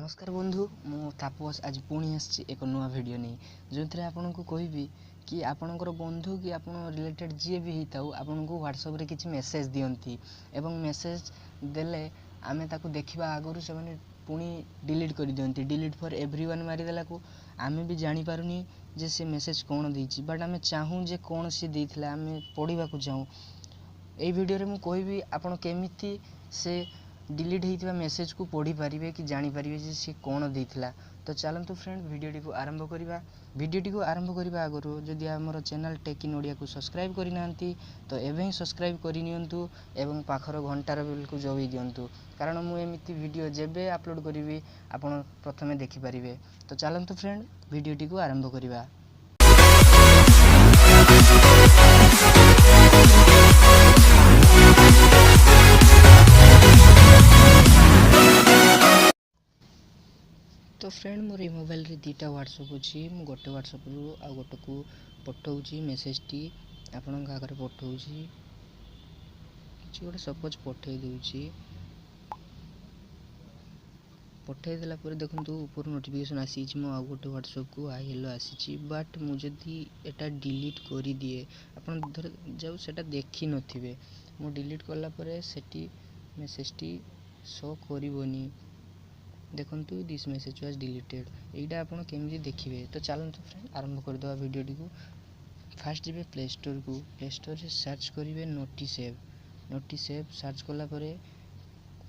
नमस्कार बंधु मु तापस आज पुणी आसी एक नुआ वीडियो नहीं जो थे आपन को कहबी कि आपणकर बंधु कि आप रिलेटेड जी भी होता आपन को व्हाट्सएप रे किसी मेसेज दियंती एवं मेसेज देले आमे ताको देखिबा आगरु से माने पुणी डिलीट कर दियंती डिलीट फॉर एवरीवन मारिदेला को आमे भी जानी पारुनी जे से मेसेज कौन देछि बट आमे चाहूँ जे कौन सी देथिला आमे पढ़िबा को चाहूँ ए वीडियो रे मु कहबी आपन केमिति से डिलीट होता मेसेज को पढ़ी पारे कि जानीपारे जे सी कौन देथिला। तो चलतु फ्रेंड वीडियोटी को आरंभ करवा वीडियोटी को आरंभ करने आगु जदि आमर चैनल टेक इन ओडिया को सब्सक्राइब करना तो एवं सब्सक्राइब करनियंतु एवं पाखर घंटार बेल को जबई दिंतु कारण मुझे वीडियो जेबे अपलोड करी आपड़ प्रथमे देखिपारे। तो चलतु फ्रेंड वीडियोटी को आरंभ करवा। तो फ्रेंड मोर ये मोबाइल रे दीटा व्हाट्सएप अच्छी मु गोटे व्हाट्सएप रु आ गोटे को पठाऊँ मेसेज टी आपण आगे पठाऊँ कि गोटे सपोज पठे दूची पठेदेला देखो ऊपर नोटिफिकेशन आसी मो आ गोटे व्हाट्सएप को आई हेलो आसी बट मुझे एटा डिलीट कर दिए आपन धर जाऊ सेटा देखी नथिबे मु डिलीट करला परे सेटी मेसेज टी शो करबोनी देखंतु दिस मेसेज वाज डिलीटेड एटा आपण केमि देखिबे। तो चलंतु फ्रेंड आरंभ कर दवा वीडियोटी को फास्ट जिबे प्ले स्टोर को प्ले स्टोर रे सर्च करिवे नोटिसेव सर्च कला परे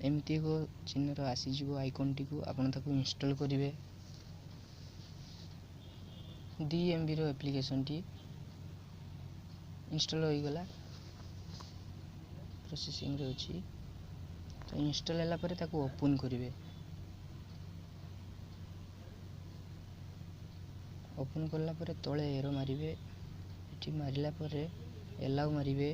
एमती को चिन्ह आसी जीवो आइकन टी को आपण ताको इंस्टॉल करिवे 2 MB रो एप्लीकेशन टी इंस्टॉल होई गला प्रोसेसिंग रे अछि। तो इंस्टॉल होला परे ताको ओपन करिवे ओपन करला परे तले एरो मारिवे एठी मारिला परे एलाउ मारिवे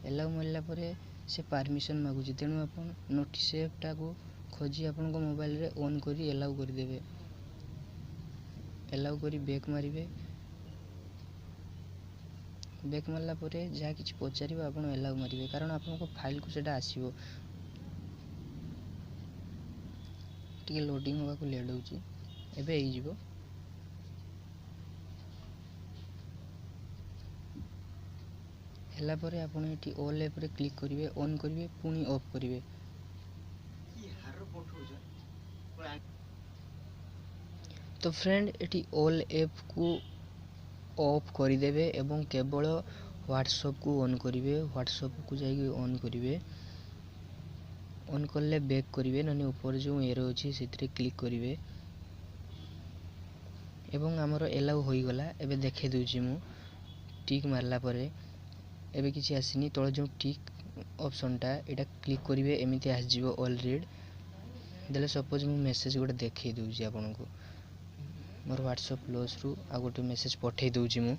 एलाउ मारिला परे से परमिशन मागुची तेणु आपण नोटिसेव टा को खोजी आपण को मोबाइल रे ऑन करी एलाउ कर देबे एलाउ करी बैक मारिवे बैक मारला परे जहा किछ पचारिबो आपण एलाउ मारिवे कारण आपण को फाइल को सेटा आसीबो टिके लोडिंग होगा को लेट होची एबे ही जीवो हेला परे आपण एठी ऑल ऐप रे क्लिक करिवे ऑन करिवे पुनी ऑफ करिवे तो फ्रेंड एठी ऑल ऐप को ऑफ करि देबे एवं केवल व्हाट्सएप को ऑन करिवे व्हाट्सएप को जाई ऑन करिवे ऑन करले बैक करिवे नने ऊपर जो एरो अछि सेतरे क्लिक करिवे एवं आमर एलाउ होई गला एबे देखे दूची मु टिक मारला परे एबे किछि आसीनी तळे जो टिक ऑप्शन टा एटा क्लिक करिवे एमिति आस जीवो ऑल रीड देले सपोज मु मेसेज गोटे देखै दूची आपन को मोर व्हाट्सएप क्लोज रु आ गोटे मेसेज पठै दूची मु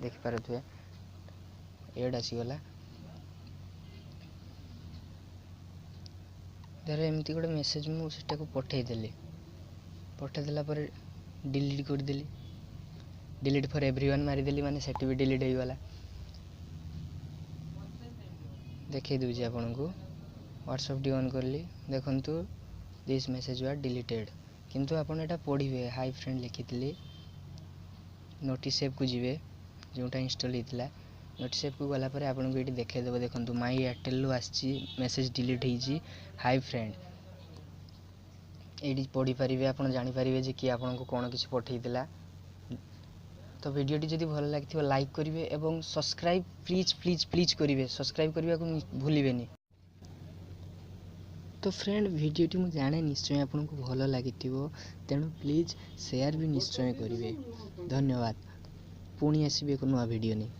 देख पारथुए एड आसी गला धरे एमिति गोटे मेसेज मु सेटा को पठै देली पठेदेला पर डिलीट कर देली डिलीट फॉर एवरीवन मारिदेली माने सेटी भी डिलीट हो गला देखै दूजी आपन को व्हाट्सएप डी ऑन करली देखंतु दिस मेसेज वाज डिलीटेड किंतु आपन एटा पढिबे हाय फ्रेंड लिखितली नोटिसेव को जिवे जोटा इंस्टॉल हितला नोटिसेव को गला पर आपन को एटी देखै देबो देखंतु माय एयरटेल लो आछि मेसेज डिलीट हेजी हाय फ्रेंड एडी पढ़ी पारिबे आपण जानि पारिबे जे कि आपण को कोन किछ पठै दिला। तो वीडियोटी जदि भल लागिथिबो लाइक करिवे एवं सब्सक्राइब प्लीज प्लीज प्लीज करिवे सब्सक्राइब करबा को भूलिबेनी। तो फ्रेंड वीडियोटी मु जाने निश्चय आपण को भल लागिथिबो तेनु प्लीज शेयर भी निश्चय करिवे। धन्यवाद पुणी आसीबे को नुआ वीडियो नहीं।